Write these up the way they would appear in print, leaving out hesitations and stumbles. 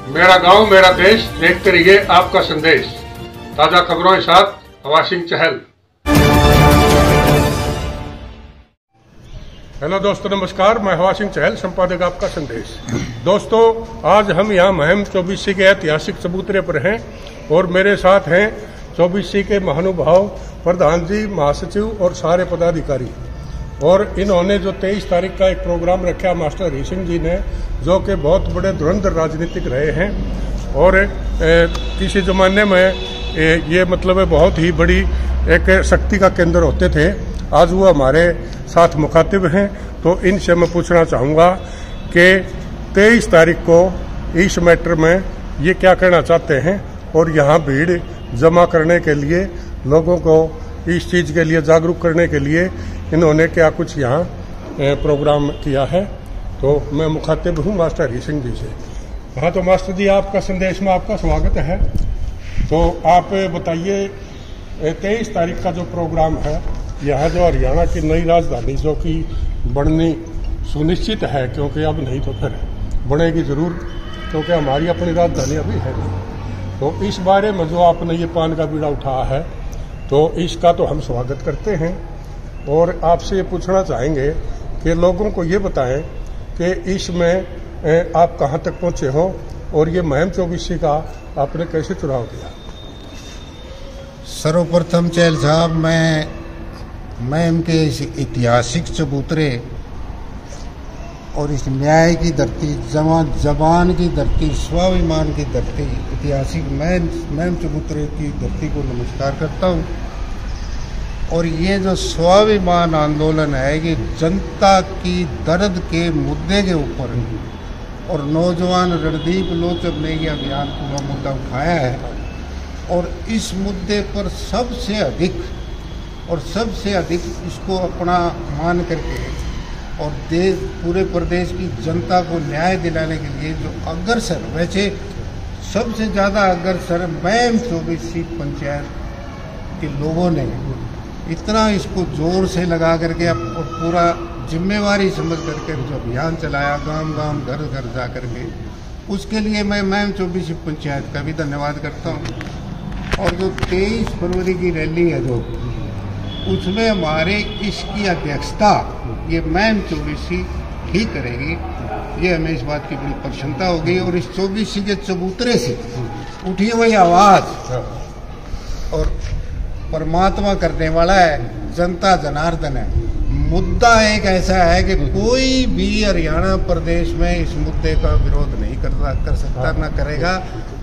मेरा गांव मेरा देश देखते रहिए आपका संदेश। ताजा खबरों के साथ हवा सिंह चहल। हेलो दोस्तों, नमस्कार। मैं हवा सिंह चहल, संपादक आपका संदेश। दोस्तों, आज हम यहाँ महम चौबीसी के ऐतिहासिक चबूतरे पर हैं और मेरे साथ हैं चौबीसी के महानुभाव, प्रधान जी, महासचिव और सारे पदाधिकारी। और इन्होंने जो 23 तारीख का एक प्रोग्राम रखा मास्टर हरि सिंह जी ने, जो कि बहुत बड़े धुरंधर राजनीतिक रहे हैं और किसी जमाने में ये मतलब बहुत ही बड़ी एक शक्ति का केंद्र होते थे। आज वो हमारे साथ मुखातिब हैं, तो इनसे मैं पूछना चाहूँगा कि 23 तारीख को इस मैटर में ये क्या कहना चाहते हैं और यहाँ भीड़ जमा करने के लिए, लोगों को इस चीज़ के लिए जागरूक करने के लिए इन्होंने क्या कुछ यहाँ प्रोग्राम किया है। तो मैं मुखातिब हूँ मास्टर हरि सिंह जी से। हाँ, तो मास्टर जी, आपका संदेश में आपका स्वागत है। तो आप बताइए, 23 तारीख का जो प्रोग्राम है, यहाँ जो हरियाणा की नई राजधानी जो कि बननी सुनिश्चित है, क्योंकि अब नहीं तो फिर बनेगी ज़रूर, क्योंकि हमारी अपनी राजधानी अभी है नहीं। तो इस बारे में जो आपने ये पान का बीड़ा उठाया है, तो इसका तो हम स्वागत करते हैं और आपसे ये पूछना चाहेंगे कि लोगों को ये बताएं कि इसमें आप कहाँ तक पहुँचे हो और ये महम चौबीसी का आपने कैसे चुनाव किया। सर्वप्रथम चहल साहब, मैं इनके इस ऐतिहासिक चबूतरे और इस न्याय की धरती, जबान की धरती, स्वाभिमान की धरती, ऐतिहासिक महम चबूतरे की धरती को नमस्कार करता हूँ। और ये जो स्वाभिमान आंदोलन है, ये जनता की दर्द के मुद्दे के ऊपर और नौजवान रणदीप लोचन ने ये अभियान पूरा मुद्दा उठाया है और इस मुद्दे पर सबसे अधिक इसको अपना मान करके और पूरे प्रदेश की जनता को न्याय दिलाने के लिए जो अग्रसर, वैसे सबसे ज़्यादा अग्रसर महम चौबीसी पंचायत के लोगों ने इतना इसको जोर से लगा करके और पूरा जिम्मेवारी समझ करके जो अभियान चलाया, गांव घर घर जा करके, उसके लिए मैं महम चौबीसी पंचायत का भी धन्यवाद करता हूँ। और जो 23 फरवरी की रैली है जो, उसमें हमारे इसकी अध्यक्षता ये महम चौबीसी ही करेगी, ये हमें इस बात की बड़ी प्रसन्नता होगी। और इस चौबीसी के चबूतरे से उठी हुई आवाज़ और परमात्मा करने वाला है, जनता जनार्दन है। मुद्दा एक ऐसा है कि कोई भी हरियाणा प्रदेश में इस मुद्दे का विरोध नहीं कर सकता, न करेगा।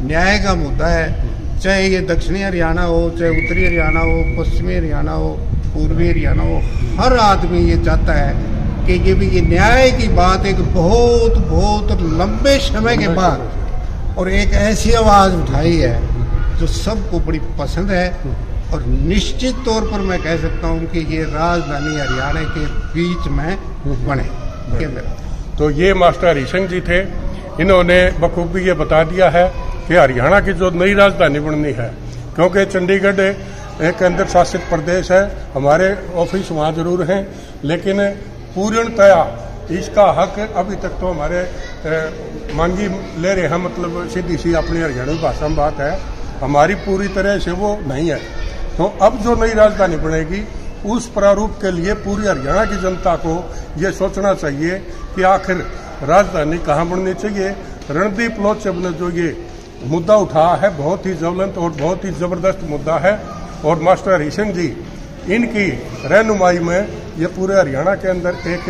न्याय का मुद्दा है, चाहे ये दक्षिणी हरियाणा हो, चाहे उत्तरी हरियाणा हो, पश्चिमी हरियाणा हो, पूर्वी हरियाणा हो, हर आदमी ये चाहता है कि ये न्याय की बात एक बहुत लंबे समय के बाद और एक ऐसी आवाज़ उठाई है जो सबको बड़ी पसंद है। और निश्चित तौर पर मैं कह सकता हूं कि ये राजधानी हरियाणा के बीच में बने। तो ये मास्टर हरि सिंह जी थे, इन्होंने बखूबी ये बता दिया है कि हरियाणा की जो नई राजधानी बननी है, क्योंकि चंडीगढ़ एक केंद्र शासित प्रदेश है, हमारे ऑफिस वहाँ जरूर हैं, लेकिन पूर्णतया इसका हक अभी तक तो हमारे मांगी ले रहे हैं, मतलब सीधी सी अपनी हरियाणवी भाषा में बात है, हमारी पूरी तरह से वो नहीं है। तो अब जो नई राजधानी बनेगी, उस प्रारूप के लिए पूरी हरियाणा की जनता को ये सोचना चाहिए कि आखिर राजधानी कहाँ बननी चाहिए। रणदीप लोचन ने जो ये मुद्दा उठाया है, बहुत ही ज्वलंत और बहुत ही जबरदस्त मुद्दा है और मास्टर हरि सिंह जी, इनकी रहनुमाई में ये पूरे हरियाणा के अंदर एक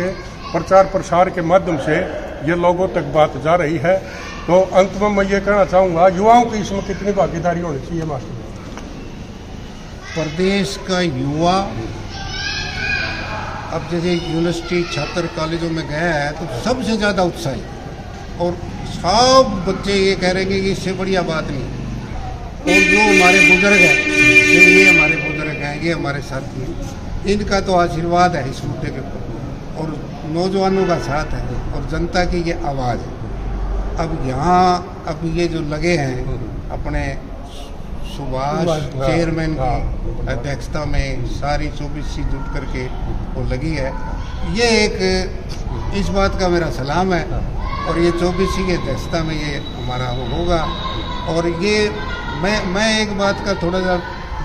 प्रचार प्रसार के माध्यम से ये लोगों तक बात जा रही है। तो अंत में मैं ये कहना चाहूँगा, युवाओं की इसमें कितनी भागीदारी होनी चाहिए मास्टर? प्रदेश का युवा अब जैसे यूनिवर्सिटी छात्र कॉलेजों में गया है तो सबसे ज़्यादा उत्साही, और सब बच्चे ये कह रहे हैं कि इससे बढ़िया बात नहीं। और जो हमारे बुजुर्ग हैं, ये हमारे बुजुर्ग हैं, ये हमारे साथी हैं, इनका तो आशीर्वाद है इस मुद्दे के ऊपर और नौजवानों का साथ है और जनता की ये आवाज़ है। अब यहाँ अब ये जो लगे हैं अपने सुभाष चेयरमैन की अध्यक्षता में सारी 24 जुट करके वो लगी है, ये एक इस बात का मेरा सलाम है और ये 24 की अध्यक्षता में ये हमारा वो होगा। और ये मैं एक बात का थोड़ा सा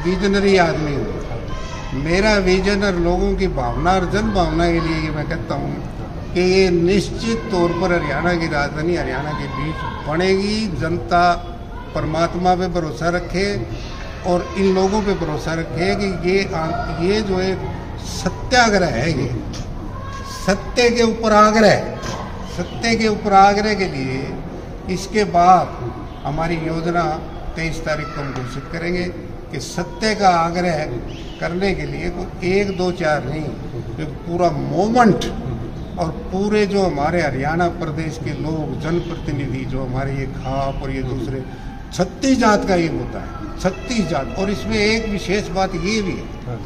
विजनरी आदमी हूँ। मेरा विजन और लोगों की भावना और जन भावना के लिए ये मैं कहता हूँ कि ये निश्चित तौर पर हरियाणा की राजधानी हरियाणा के बीच बनेगी। जनता परमात्मा पे भरोसा रखे और इन लोगों पे भरोसा रखे कि ये जो एक सत्याग्रह है, ये सत्य के ऊपर आग्रह के लिए इसके बाद हमारी योजना 23 तारीख को हम घोषित करेंगे कि सत्य का आग्रह करने के लिए कोई 1 2 4 नहीं, तो पूरा मोमेंट और पूरे जो हमारे हरियाणा प्रदेश के लोग जनप्रतिनिधि जो हमारे ये खाप और ये दूसरे 36 जात का ये होता है, 36 जात। और इसमें एक विशेष बात ये भी है,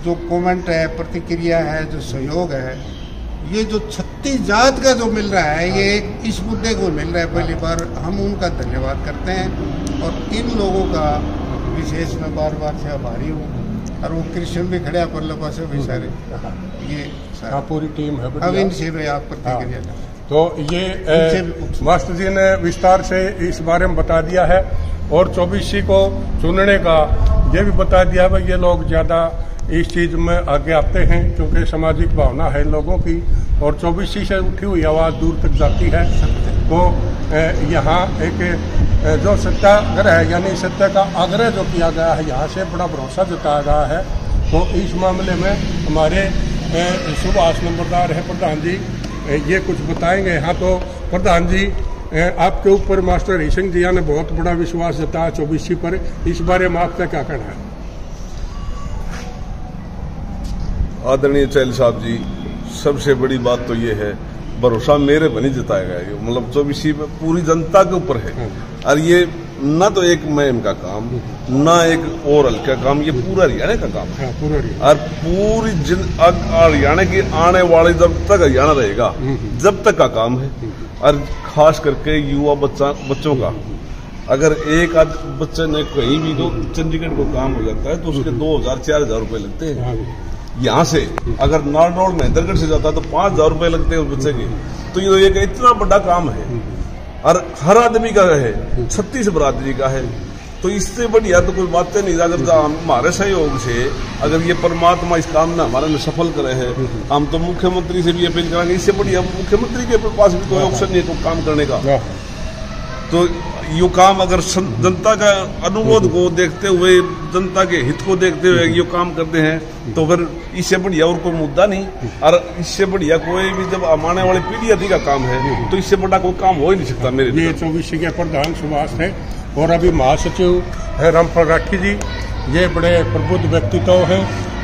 जो कमेंट है, प्रतिक्रिया है, जो सहयोग है, ये जो 36 जात का जो मिल रहा है, ये इस मुद्दे को मिल रहा है। पहली बार हम उनका धन्यवाद करते हैं और इन लोगों का विशेष मैं बार बार से आभारी हूँ। और वो कृष्ण भी खड़े हैं परलपा से भी सारे, ये पूरी टीम है। अब इनसे भी आप प्रतिक्रिया तो ये मास्टर जी ने विस्तार से इस बारे में बता दिया है और 24 को चुनने का ये भी बता दिया है। ये लोग ज़्यादा इस चीज़ में आगे आते हैं क्योंकि सामाजिक भावना है लोगों की और 24 से उठी हुई आवाज़ दूर तक जाती है। तो यहाँ एक जो सत्याग्रह है यानी सत्य का आग्रह जो किया गया है, यहाँ से बड़ा भरोसा जताया गया है। तो इस मामले में हमारे सुभाष नंबरदार है प्रधान जी, ये कुछ बताएंगे। हाँ, तो प्रधान जी आपके ऊपर मास्टर हरि सिंह जी ने बहुत बड़ा विश्वास जताया 24 पर, इस बारे में आपका क्या कहना है? आदरणीय चैल साहब जी, सबसे बड़ी बात तो ये है, भरोसा मेरे पर नहीं जताया गया, मतलब 24 में पूरी जनता के ऊपर है। और ये ना तो एक महम का काम, ना एक और हल्का काम, ये पूरा हरियाणा का काम है। और पूरी हरियाणा की आने वाले जब तक हरियाणा रहेगा जब तक का काम है। और खास करके युवा बच्चों का, अगर एक आध बच्चे ने कहीं भी तो चंडीगढ़ को काम हो जाता है तो उसके 2000-4000 रुपए लगते हैं। यहाँ से अगर नारनौल महेंद्रगढ़ से जाता है तो 5000 रुपए लगते हैं उस बच्चे के। तो ये एक इतना बड़ा काम है और हर आदमी का है, 36 बरादरी का है। तो इससे बढ़िया तो कोई बातें नहीं। अगर हमारे सहयोग से अगर ये परमात्मा इस काम में हमारे में सफल करे है, हम तो मुख्यमंत्री से भी अपील करेंगे। इससे बढ़िया मुख्यमंत्री के पास भी कोई ऑप्शन नहीं है तो काम करने का। तो ये काम अगर जनता का अनुरोध को देखते हुए, जनता के हित को देखते हुए ये काम करते हैं तो फिर इससे बढ़िया और कोई मुद्दा नहीं। और इससे बढ़िया कोई भी जब आने वाली पीढ़ी अधिक का काम है तो इससे बड़ा कोई काम हो ही नहीं सकता मेरे लिए। 24 के प्रधान सुभाष है और अभी महासचिव है रामफल राठी जी। ये बड़े प्रबुद्ध व्यक्तित्व हैं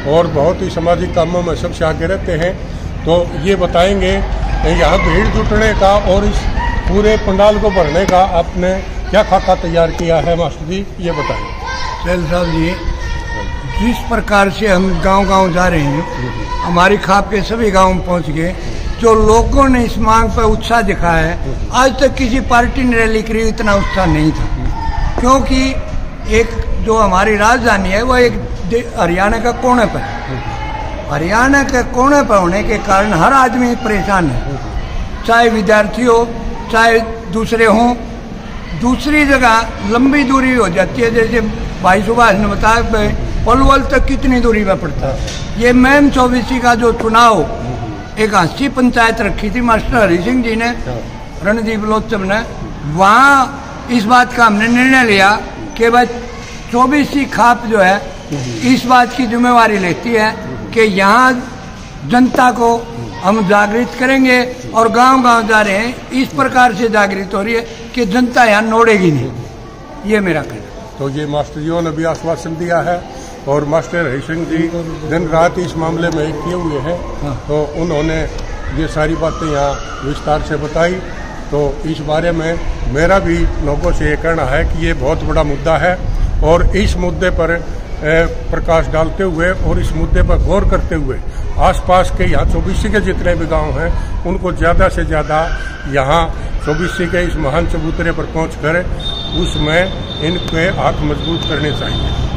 और बहुत ही सामाजिक कामों में सबसे आगे रहते हैं। तो ये बताएंगे यहाँ भीड़ जुटने का और इस पूरे पंडाल को भरने का आपने क्या खाका तैयार किया है मास्टर जी, ये बताइए। चैल साहब जी, जिस प्रकार से हम गांव-गांव जा रहे हैं, हमारी खाप के सभी गांव में पहुंच गए, जो लोगों ने इस मांग पर उत्साह दिखाया है, आज तक किसी पार्टी ने रैली करी इतना उत्साह नहीं था। क्योंकि एक जो हमारी राजधानी है वो एक हरियाणा का कोने पर है। हरियाणा के कोने पर होने के कारण हर आदमी परेशान है, चाहे विद्यार्थी हो चाहे दूसरे हों। दूसरी जगह लंबी दूरी हो जाती है, जैसे भाई सुभाष ने बताया पलवल तक कितनी दूरी में पड़ता है। ये मैम 24 का जो चुनाव एक 80 पंचायत रखी थी मास्टर हरि सिंह जी ने, रणदीप लोचम ने, वहाँ इस बात का हमने निर्णय लिया कि भाई 24 खाप जो है इस बात की जिम्मेवारी लेती है कि यहाँ जनता को हम जागृत करेंगे और गांव-गांव जा रहे हैं, इस प्रकार से जागृत हो रही है कि जनता यहाँ नोड़ेगी नहीं। ये मेरा कहना। तो ये मास्टर जी ने भी आश्वासन दिया है और मास्टर हरि सिंह जी दिन रात इस मामले में किए हुए हैं। तो उन्होंने ये सारी बातें यहाँ विस्तार से बताई। तो इस बारे में मेरा भी लोगों से ये कहना है कि ये बहुत बड़ा मुद्दा है और इस मुद्दे पर प्रकाश डालते हुए और इस मुद्दे पर गौर करते हुए आसपास के यहाँ 24 के जितने भी गांव हैं उनको ज़्यादा से ज़्यादा यहाँ 24 के इस महान चबूतरे पर पहुँचकर उसमें इनके हाथ मजबूत करने चाहिए।